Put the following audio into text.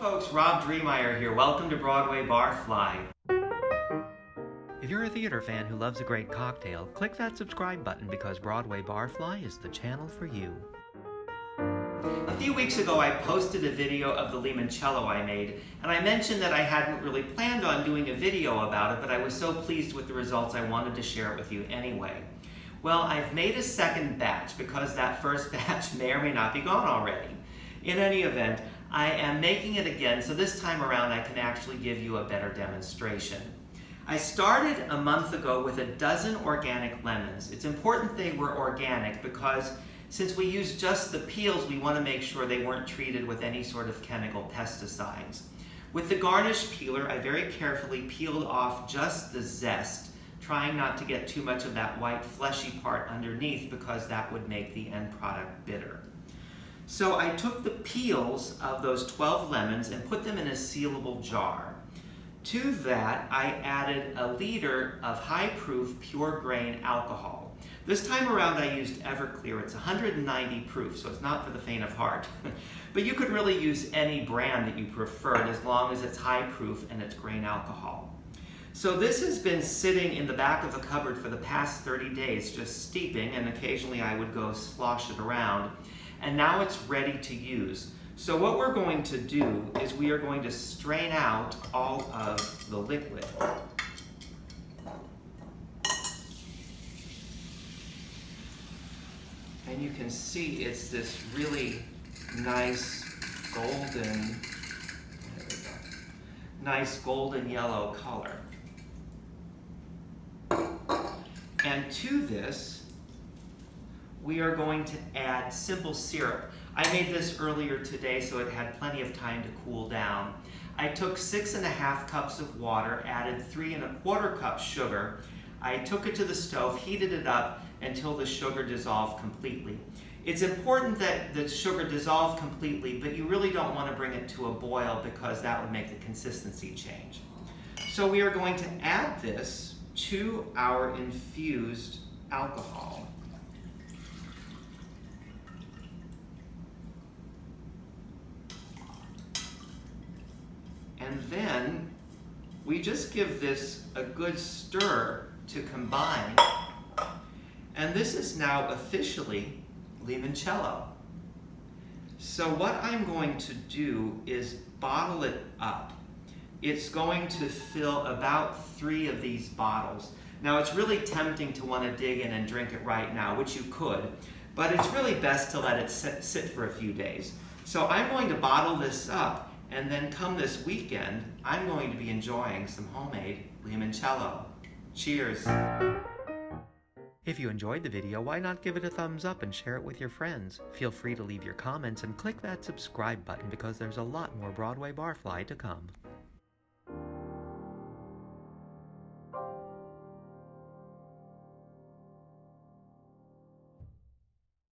folks, Rob Dreemeyer here. Welcome to Broadway Barfly. If you're a theater fan who loves a great cocktail, click that subscribe button because Broadway Barfly is the channel for you. A few weeks ago I posted a video of the limoncello I made, and I mentioned that I hadn't really planned on doing a video about it, but I was so pleased with the results I wanted to share it with you anyway. Well, I've made a second batch because that first batch may or may not be gone already. In any event, I am making it again, so this time around I can actually give you a better demonstration. I started a month ago with a dozen organic lemons. It's important they were organic because since we use just the peels, we want to make sure they weren't treated with any sort of chemical pesticides. With the garnish peeler, I very carefully peeled off just the zest, trying not to get too much of that white fleshy part underneath because that would make the end product bitter. So I took the peels of those 12 lemons and put them in a sealable jar. To that, I added a liter of high-proof pure grain alcohol. This time around I used Everclear. It's 190 proof, so it's not for the faint of heart. But you could really use any brand that you preferred as long as it's high proof and it's grain alcohol. So this has been sitting in the back of a cupboard for the past 30 days, just steeping, and occasionally I would go slosh it around. And now it's ready to use. So what we're going to do is we are going to strain out all of the liquid. And you can see it's this really nice golden yellow color. And to this, we are going to add simple syrup. I made this earlier today so it had plenty of time to cool down. I took 6½ cups of water, added 3¼ cups sugar. I took it to the stove, heated it up until the sugar dissolved completely. It's important that the sugar dissolve completely, but you really don't want to bring it to a boil because that would make the consistency change. So we are going to add this to our infused alcohol. And then we just give this a good stir to combine. And this is now officially limoncello. So what I'm going to do is bottle it up. It's going to fill about 3 of these bottles. Now it's really tempting to want to dig in and drink it right now, which you could, but it's really best to let it sit for a few days. So I'm going to bottle this up, and then come this weekend, I'm going to be enjoying some homemade limoncello. Cheers. If you enjoyed the video, why not give it a thumbs up and share it with your friends? Feel free to leave your comments and click that subscribe button because there's a lot more Broadway Barfly to come.